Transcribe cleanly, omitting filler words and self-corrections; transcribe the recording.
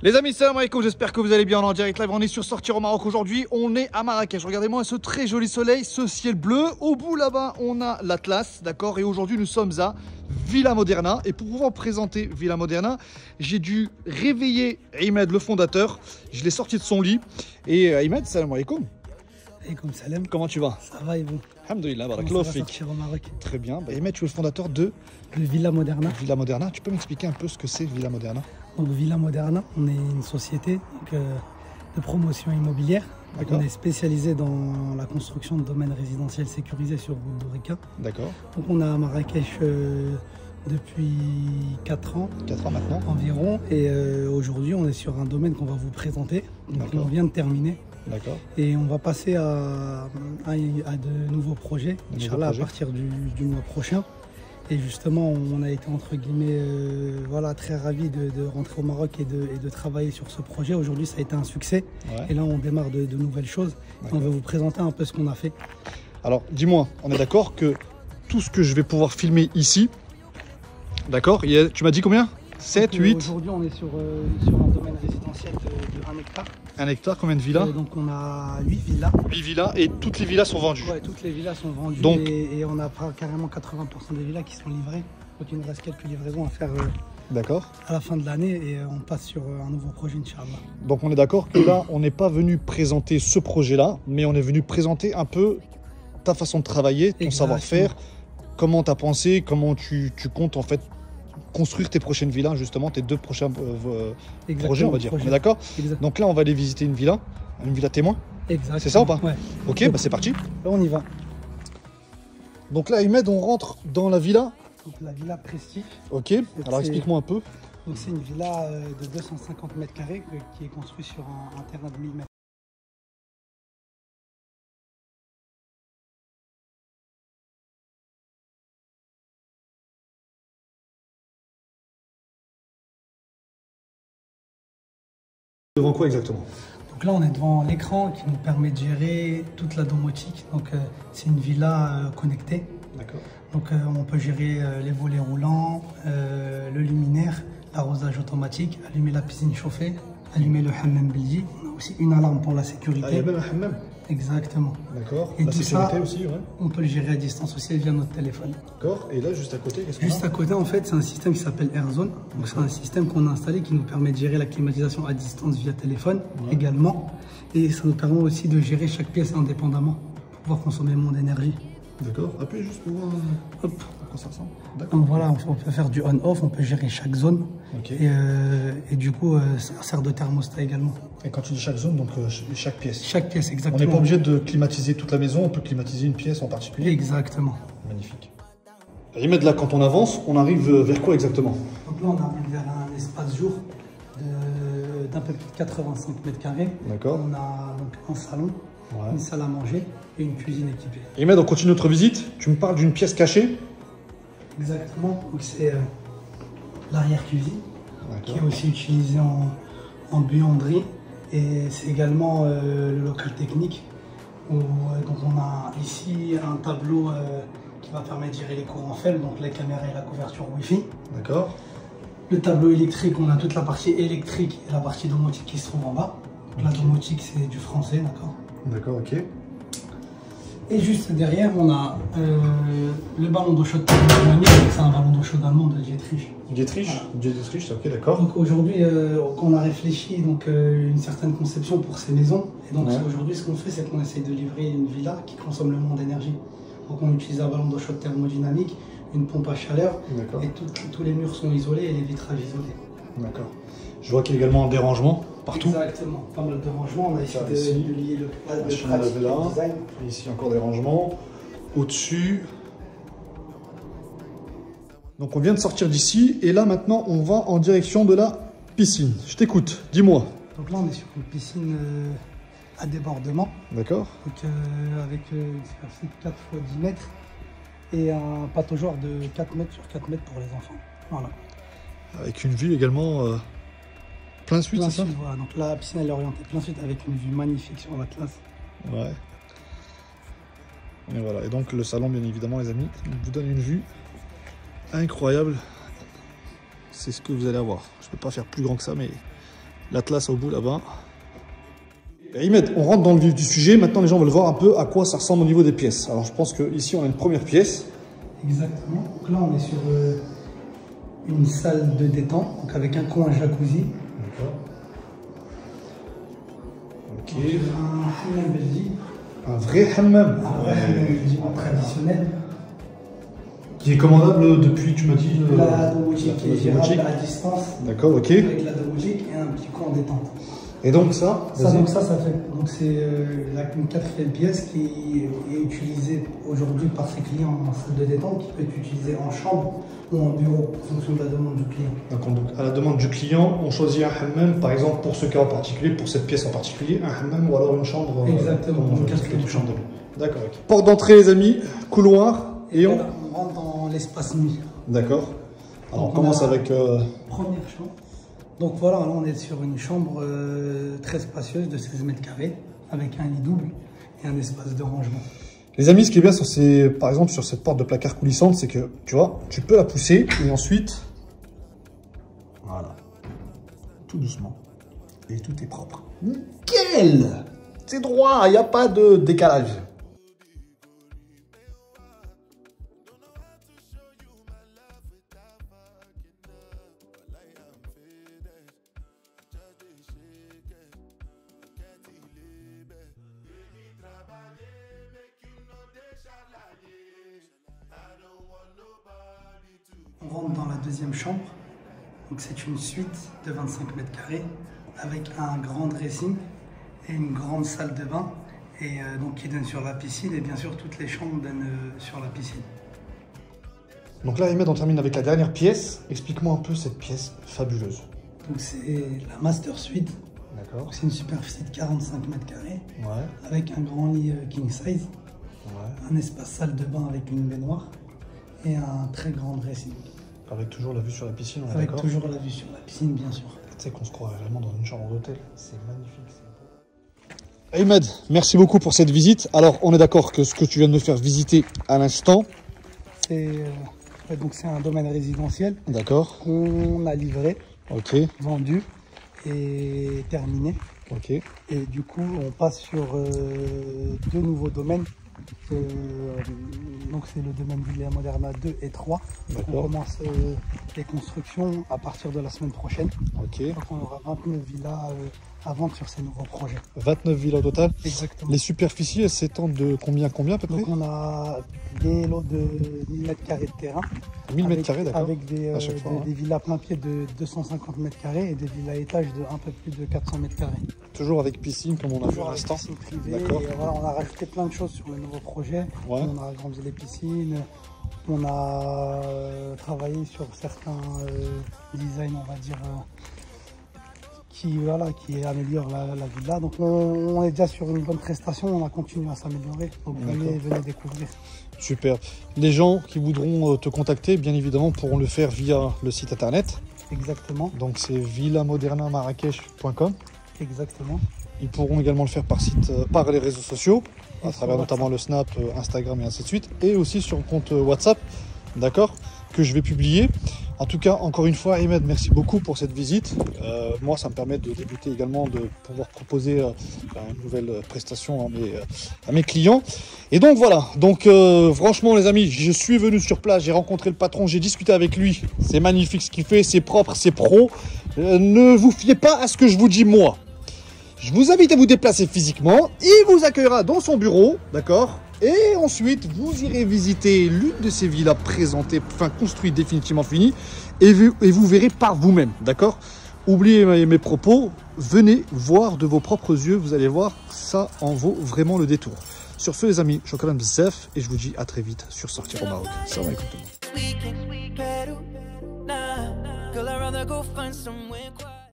Les amis, salam alaikum, j'espère que vous allez bien. En direct live, on est sur Sortir au Maroc aujourd'hui. On est à Marrakech. Regardez-moi ce très joli soleil, ce ciel bleu. Au bout là-bas, on a l'Atlas, d'accord. Et aujourd'hui, nous sommes à Villa Moderna. Et pour pouvoir présenter Villa Moderna, j'ai dû réveiller Ahmed, le fondateur. Je l'ai sorti de son lit. Et Ahmed, salam alaikum. Alaikum salam. Comment tu vas? Ça va et vous? Alhamdoulilah, barakallahu fik. Sortir au Maroc. Très bien. Ahmed, tu es le fondateur de Villa Moderna. Villa Moderna. Tu peux m'expliquer un peu ce que c'est Villa Moderna? Donc Villa Moderna, on est une société de promotion immobilière. On est spécialisé dans la construction de domaines résidentiels sécurisés sur Boudorica. D'accord. Donc on est à Marrakech depuis 4 ans. 4 ans maintenant environ. Et aujourd'hui, on est sur un domaine qu'on va vous présenter. Donc on vient de terminer. D'accord. Et on va passer à de nouveaux projets, Inch'Allah, à partir du mois prochain. Et justement, on a été entre guillemets voilà, très ravis de rentrer au Maroc et de travailler sur ce projet. Aujourd'hui, ça a été un succès. Ouais. Et là, on démarre de nouvelles choses. On va vous présenter un peu ce qu'on a fait. Alors, dis-moi, on est d'accord que tout ce que je vais pouvoir filmer ici, d'accord, tu m'as dit combien? 7, 8? Aujourd'hui, on est sur un domaine résidentiel de 1 hectare. 1 hectare, combien de villas? Donc on a 8 villas. 8 villas et toutes les villas sont vendues? Ouais, toutes les villas sont vendues. Donc, et on a carrément 80% des villas qui sont livrées. Donc il nous reste quelques livraisons à faire à la fin de l'année et on passe sur un nouveau projet, Inch'Allah. Donc on est d'accord que là, on n'est pas venu présenter ce projet-là, mais on est venu présenter un peu ta façon de travailler, ton savoir-faire, comment tu as pensé, comment tu comptes en fait construire tes prochaines villas, justement, tes 2 prochains projets, on va dire. On est d'accord? Donc là, on va aller visiter une villa témoin. Exactement. C'est ça ou pas? Ouais. Ok, bah c'est parti. Là, on y va. Donc là, Ahmed, on rentre dans la villa. Donc la villa Prestige. Ok, alors explique-moi un peu. Donc c'est une villa de 250 mètres carrés qui est construite sur un terrain de 1000 mètres. Devant quoi exactement? Donc là, on est devant l'écran qui nous permet de gérer toute la domotique. Donc c'est une villa connectée. D'accord. Donc on peut gérer les volets roulants, le luminaire, l'arrosage automatique, allumer la piscine chauffée, allumer le hammam bilji. On a aussi une alarme pour la sécurité. Ah, il y a même un hammam? Exactement. D'accord. Et la sécurité aussi, ouais. On peut le gérer à distance aussi via notre téléphone. D'accord. Et là, juste à côté, qu'est-ce qu'on a? Juste à côté, en fait, c'est un système qui s'appelle AirZone. Donc c'est un système qu'on a installé qui nous permet de gérer la climatisation à distance via téléphone également. Et ça nous permet aussi de gérer chaque pièce indépendamment pour pouvoir consommer moins d'énergie. D'accord. Appuyez juste pour voir à quoi ça ressemble. Donc voilà, on peut faire du on-off, on peut gérer chaque zone. Et du coup, ça sert de thermostat également. Et quand tu dis chaque zone, donc chaque pièce? Chaque pièce, exactement. On n'est pas obligé de climatiser toute la maison, on peut climatiser une pièce en particulier? Exactement. Magnifique. Ahmed, là, quand on avance, on arrive vers quoi exactement? Donc là, on arrive vers un espace jour d'un peu plus de 85 mètres carrés. D'accord. On a donc un salon, une salle à manger et une cuisine équipée. Ahmed, on continue notre visite. Tu me parles d'une pièce cachée? Exactement. Donc c'est l'arrière-cuisine qui est aussi utilisée en buanderie. Et c'est également le local technique où donc on a ici un tableau qui va permettre de gérer les courants faibles, donc les caméras et la couverture Wi-Fi. D'accord. Le tableau électrique, on a toute la partie électrique et la partie domotique qui se trouve en bas. Donc la domotique, c'est du français, d'accord. D'accord, ok. Et juste derrière, on a le ballon d'eau chaude thermodynamique, c'est un ballon d'eau chaude allemand de Dietrich. Dietrich, Dietrich, ok, d'accord. Donc aujourd'hui, on a réfléchi une certaine conception pour ces maisons. Et donc aujourd'hui, ce qu'on fait, c'est qu'on essaye de livrer une villa qui consomme le moins d'énergie. Donc on utilise un ballon d'eau chaude thermodynamique, une pompe à chaleur, et tous les murs sont isolés et les vitrages isolés. D'accord. Je vois qu'il y a également un dérangement partout. Exactement, pas mal de rangements. On a essayé de lier le design. Et ici encore des rangements. Au-dessus. Donc on vient de sortir d'ici et là maintenant on va en direction de la piscine. Je t'écoute, dis-moi. Donc là on est sur une piscine à débordement. D'accord. Donc avec une superficie de 4 x 10 mètres et un pataugeoire de 4 mètres sur 4 mètres pour les enfants. Voilà. Avec une vue également plein sud, c'est ça? Voilà. Donc la piscine elle est orientée plein sud avec une vue magnifique sur l'Atlas. Ouais. Et voilà. Et donc le salon, bien évidemment, les amis, vous donne une vue incroyable. C'est ce que vous allez avoir. Je ne peux pas faire plus grand que ça, mais l'Atlas au bout là-bas. Ahmed, on rentre dans le vif du sujet. Maintenant, les gens veulent voir un peu à quoi ça ressemble au niveau des pièces. Alors, je pense qu'ici, on a une première pièce. Exactement. Donc là, on est sur une salle de détente, donc avec un coin jacuzzi. D'accord. Ok. Un hammam belgique. Un vrai hammam. Un vrai hammam belgique traditionnel. Qui est commandable depuis, tu m'as dit, la domotique qui est gérable à distance. D'accord, ok. Avec la domotique et un petit coin détente. Et donc ça c'est une quatrième pièce qui est utilisée aujourd'hui par ses clients en salle de détente, qui peut être utilisée en chambre ou en bureau en fonction de la demande du client. Donc à la demande du client, on choisit un hammam, par exemple pour ce cas en particulier, pour cette pièce en particulier, un hammam ou alors une chambre. Exactement, une quatrième chambre. D'accord. Okay. Porte d'entrée les amis, couloir et on rentre dans l'espace nuit. D'accord. Alors on commence avec... Première chambre. Donc voilà, là on est sur une chambre très spacieuse de 16 mètres carrés avec un lit double et un espace de rangement. Les amis, ce qui est bien par exemple sur cette porte de placard coulissante, c'est que tu vois, tu peux la pousser et ensuite, voilà, tout doucement et tout est propre. Nickel! C'est droit, il n'y a pas de décalage. On rentre dans la deuxième chambre, donc c'est une suite de 25 mètres carrés avec un grand dressing et une grande salle de bain et donc qui donne sur la piscine et bien sûr toutes les chambres donnent sur la piscine. Donc là Ahmed, on termine avec la dernière pièce. Explique-moi un peu cette pièce fabuleuse. Donc c'est la Master Suite. D'accord. C'est une superficie de 45 mètres carrés avec un grand lit king size, un espace salle de bain avec une baignoire et un très grand dressing. Avec toujours la vue sur la piscine, on est avec d'accord. toujours la vue sur la piscine, bien sûr. Tu sais qu'on se croirait vraiment dans une chambre d'hôtel. C'est magnifique. Ahmed, merci beaucoup pour cette visite. Alors, on est d'accord que ce que tu viens de me faire visiter à l'instant... C'est un domaine résidentiel. D'accord. Qu'on a livré, vendu et terminé. Ok. Et du coup, on passe sur deux nouveaux domaines. Donc c'est le domaine Villa Moderna 2 et 3. On commence les constructions à partir de la semaine prochaine. Ok. Donc on aura 29 villas à vendre sur ces nouveaux projets. 29 villas au total. Exactement. Les superficies, elles s'étendent de combien à peu près? Donc on a des lots de 1000 m² de terrain. 1000 m², d'accord. Avec des villas plein pied de 250 m² et des villas à étage de un peu plus de 400 m². Toujours avec piscine comme on a vu à l'instant. D'accord. Voilà, on a rajouté plein de choses sur le nouveau projet. On a agrandi les piscines. On a travaillé sur certains designs, on va dire, qui améliorent la villa. Donc on est déjà sur une bonne prestation, on a continué à s'améliorer. Donc venez découvrir. Super. Les gens qui voudront te contacter, bien évidemment, pourront le faire via le site internet. Exactement. Donc c'est villamodernamarakesh.com. Exactement. Ils pourront également le faire par les réseaux sociaux, à travers notamment le Snap, Instagram et ainsi de suite, et aussi sur le compte WhatsApp, d'accord, que je vais publier. En tout cas, encore une fois, Ahmed, merci beaucoup pour cette visite. Moi, ça me permet de débuter également, de pouvoir proposer une nouvelle prestation à mes clients. Et donc voilà, franchement les amis, je suis venu sur place, j'ai rencontré le patron, j'ai discuté avec lui. C'est magnifique ce qu'il fait, c'est propre, c'est pro. Ne vous fiez pas à ce que je vous dis moi. Je vous invite à vous déplacer physiquement, il vous accueillera dans son bureau, d'accord? Et ensuite, vous irez visiter l'une de ces villas présentées, construites, définitivement finies, et vous verrez par vous-même, d'accord? Oubliez mes propos, venez voir de vos propres yeux, vous allez voir, ça en vaut vraiment le détour. Sur ce les amis, shukran bzaf, et je vous dis à très vite sur Sortir au Maroc. Salam alaikum tout le monde.